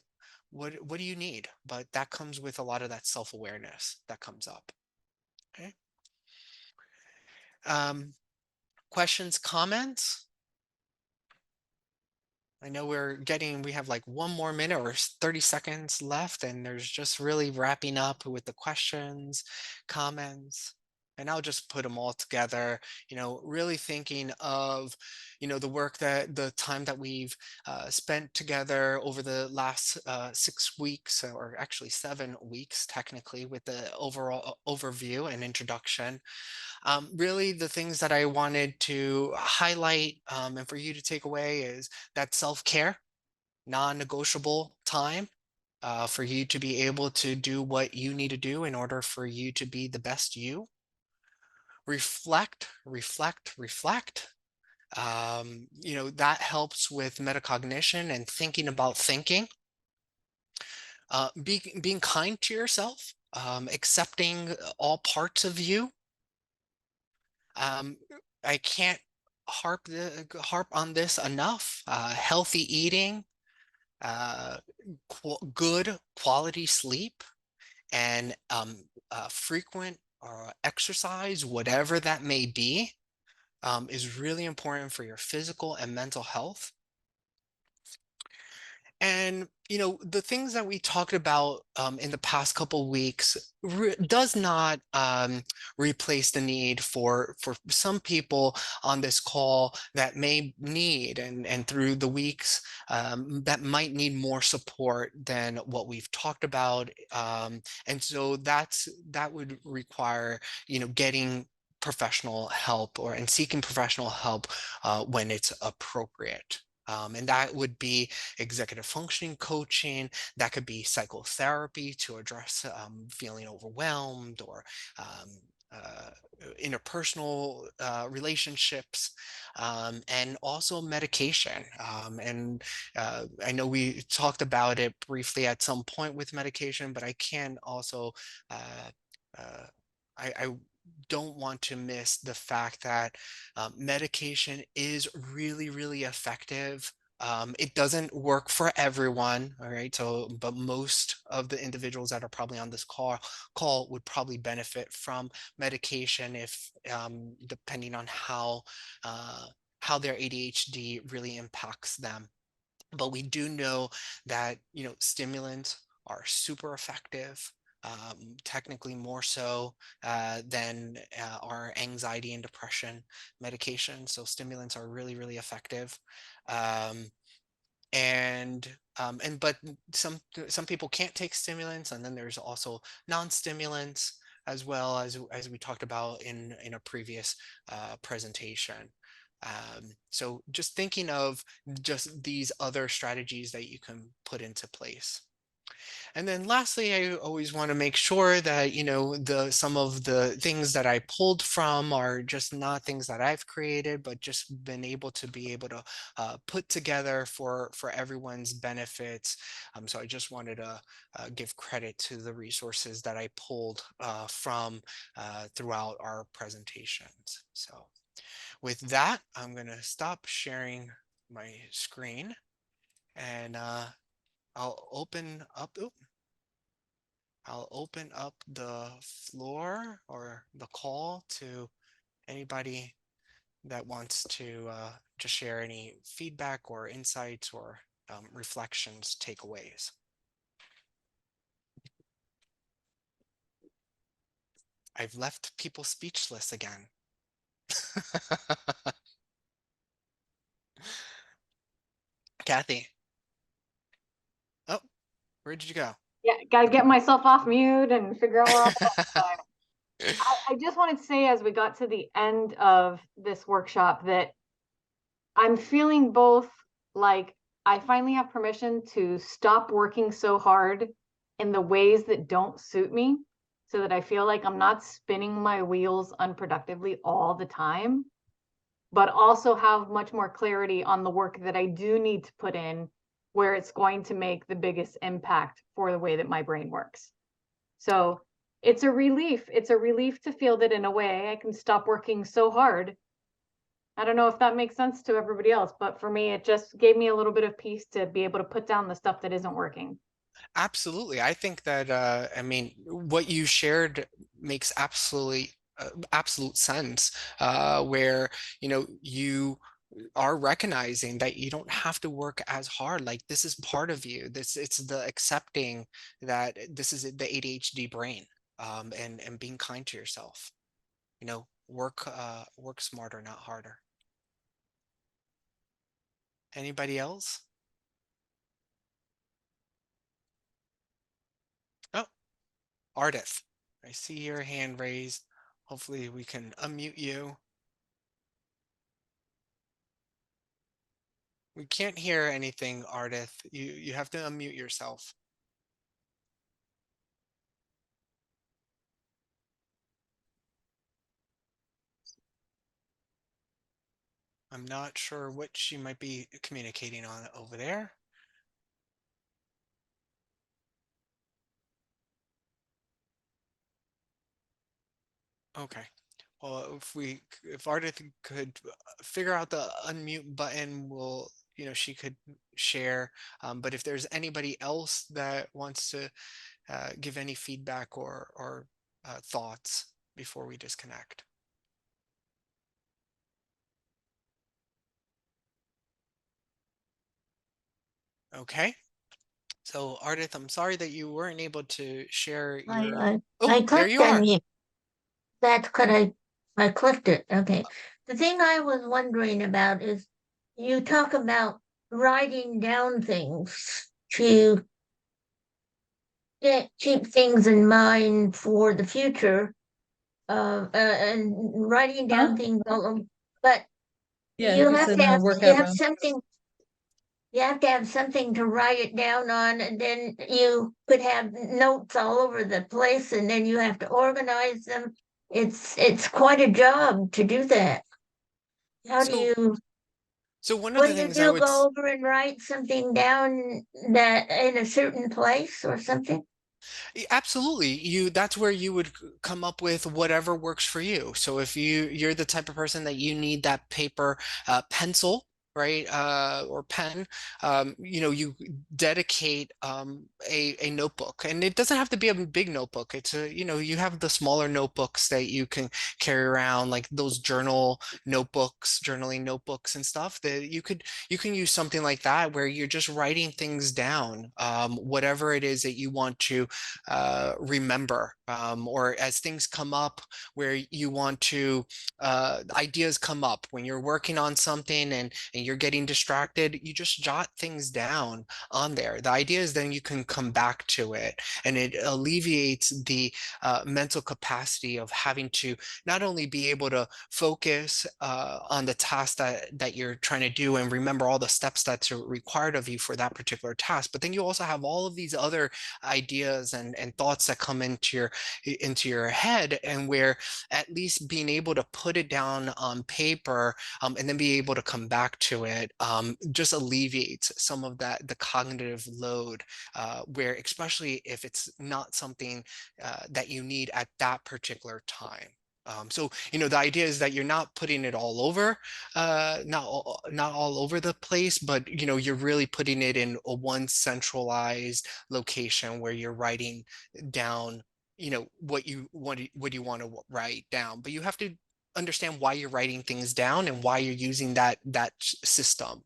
do you need? But that comes with a lot of that self-awareness that comes up. Okay. Um, Questions, comments? I know we have like 1 more minute or 30 seconds left, and there's just really wrapping up with the questions, comments, and I'll just put them all together, really thinking of, the time that we've spent together over the last 6 weeks, or actually 7 weeks, technically, with the overall overview and introduction. Really, the things that I wanted to highlight, and for you to take away is that self-care, non-negotiable time, for you to be able to do what you need to do in order for you to be the best you. Reflect, reflect, reflect. That helps with metacognition and thinking about thinking. Being kind to yourself, accepting all parts of you. I can't harp on this enough. Healthy eating, good quality sleep, and frequent exercise, whatever that may be, is really important for your physical and mental health. And the things that we talked about in the past couple weeks does not replace the need for some people on this call that may need, and through the weeks, that might need more support than what we've talked about. And so that would require getting professional help, and seeking professional help when it's appropriate. And that would be executive functioning coaching. That could be psychotherapy to address feeling overwhelmed, or um, uh, interpersonal relationships, and also medication. And I know we talked about it briefly at some point with medication, but I can also, uh, uh, I don't want to miss the fact that medication is really, really effective. It doesn't work for everyone, all right? So, but most of the individuals that are probably on this call would probably benefit from medication, if depending on how their ADHD really impacts them. But we do know that stimulants are super effective, technically more so than our anxiety and depression medication. So stimulants are really, really effective. Um, but some people can't take stimulants, and then there's also non-stimulants, as well as we talked about in a previous presentation. So just thinking of just these other strategies that you can put into place. And then lastly, I always want to make sure that, some of the things that I pulled from are just not things that I've created, but just been able to put together for everyone's benefits. So I just wanted to give credit to the resources that I pulled from throughout our presentations. So with that, I'm going to stop sharing my screen, and I'll open up. I'll open up the floor or the call to anybody that wants to just share any feedback or insights, or reflections, takeaways. I've left people speechless again. Kathy. Oh, where did you go? Yeah, gotta get myself off mute and figure out where I'm at. I just wanted to say, as we got to the end of this workshop, that I'm feeling both like I finally have permission to stop working so hard in the ways that don't suit me, so that I feel like I'm not spinning my wheels unproductively all the time, but also have much more clarity on the work that I do need to put in where it's going to make the biggest impact for the way that my brain works. So it's a relief. It's a relief to feel that in a way I can stop working so hard. I don't know if that makes sense to everybody else, but for me, it just gave me a little bit of peace to be able to put down the stuff that isn't working. Absolutely. I think that, I mean, what you shared makes absolute sense, where, you are recognizing that you don't have to work as hard. Like this is part of you. It's the accepting that this is the ADHD brain, and being kind to yourself. Work smarter, not harder. Anybody else? Oh, Ardith, I see your hand raised. Hopefully we can unmute you. We can't hear anything, Ardith. You have to unmute yourself. I'm not sure what she might be communicating on over there. Okay. Well, if Ardith could figure out the unmute button, she could share. But if there's anybody else that wants to give any feedback or thoughts before we disconnect. Okay. So Ardith, I'm sorry that you weren't able to share I your. I Oh, I there clicked you on are. you. That's could I clicked it. Okay. The thing I was wondering about is you talk about writing down things to keep things in mind for the future. And writing Huh? down things, but Yeah, you he have said to in the have you workout have room. something. You have to have something to write it down on, and then you could have notes all over the place, and then you have to organize them. It's quite a job to do that. How do So, you, so one of what the do you things I do? would Go over and write something down that in a certain place or something? Absolutely. That's where you would come up with whatever works for you. So if you're the type of person that you need that paper, pencil, right, or pen, you dedicate a notebook, and it doesn't have to be a big notebook. You have the smaller notebooks that you can carry around, like those journaling notebooks and stuff that you can use something like that where you're just writing things down, whatever it is that you want to remember, or as things come up where you want to, ideas come up when you're working on something and you're getting distracted, you just jot things down on there. The idea is then you can come back to it, and it alleviates the mental capacity of having to not only be able to focus on the task that you're trying to do and remember all the steps that's required of you for that particular task, but then you also have all of these other ideas and thoughts that come into your head, and where at least being able to put it down on paper, and then be able to come back to it, just alleviates some of the cognitive load, where especially if it's not something that you need at that particular time. So, the idea is that you're not putting it all over, not all over the place, but you're really putting it in a one centralized location where you're writing down, what you want to write down. But you have to understand why you're writing things down and why you're using that system.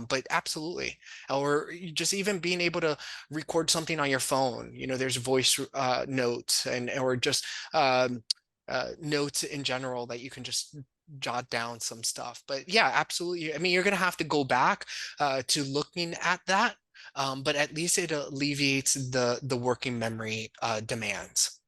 But absolutely, or just even being able to record something on your phone. There's voice notes or just notes in general that you can just jot down some stuff. But yeah, absolutely. I mean, you're gonna have to go back to looking at that, but at least it alleviates the working memory demands.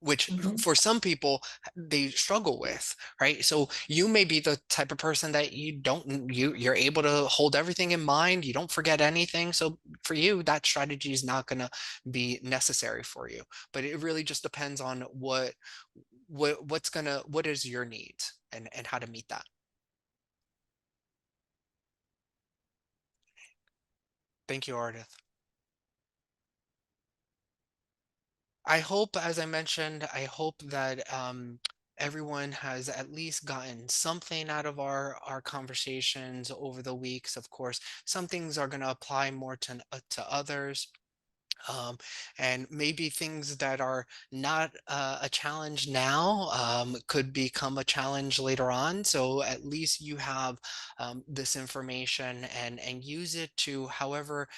which Mhm. for some people they struggle with, right? So you may be the type of person that you're able to hold everything in mind, you don't forget anything. So for you, that strategy is not going to be necessary for you. But it really just depends on what is your needs and how to meet that. Thank you, Ardith. I hope, as I mentioned, I hope that everyone has at least gotten something out of our conversations over the weeks. Of course, some things are going to apply more to others. Um, and maybe things that are not a challenge now could become a challenge later on. So at least you have this information and use it to however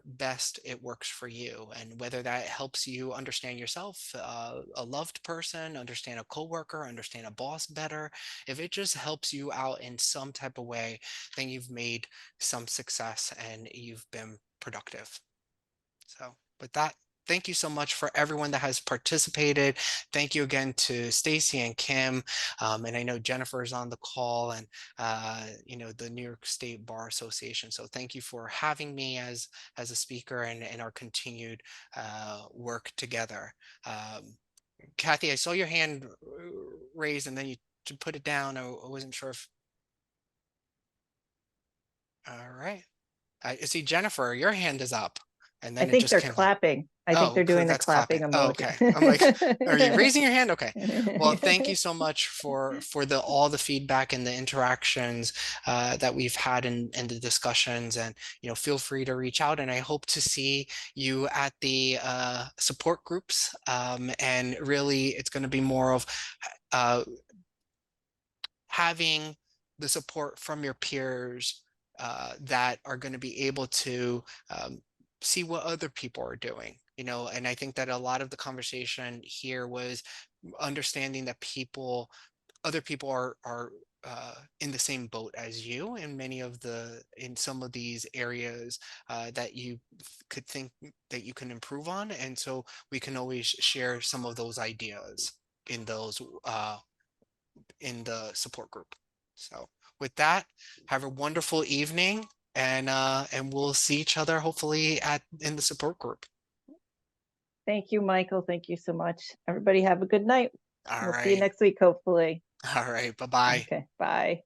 best it works for you, and whether that helps you understand yourself, a loved person, understand a coworker, understand a boss better. If it just helps you out in some type of way, then you've made some success and you've been productive. So with that, thank you so much for everyone that has participated. Thank you again to Stacy and Kim. And I know Jennifer is on the call, and the New York State Bar Association. So thank you for having me as a speaker and our continued work together. Kathy, I saw your hand raised and then you put it down. I wasn't sure if. All right. I see, Jennifer, your hand is up. And I then it think just they're came off. clapping. I think Oh, they're doing the that's clapping clapping. Oh, emoji. okay. I'm like, are you raising your hand? Okay. Well, thank you so much for all the feedback and the interactions that we've had in the discussions. And feel free to reach out. And I hope to see you at the support groups. And really, it's going to be more of having the support from your peers that are going to be able to see what other people are doing. And I think that a lot of the conversation here was understanding that other people are in the same boat as you in some of these areas that you could think that you can improve on. And so we can always share some of those ideas in the support group. So with that, have a wonderful evening, and we'll see each other hopefully in the support group. Thank you, Michael. Thank you so much. Everybody have a good night. All We'll see you right. next week, hopefully. All right. Bye-bye. Okay, bye.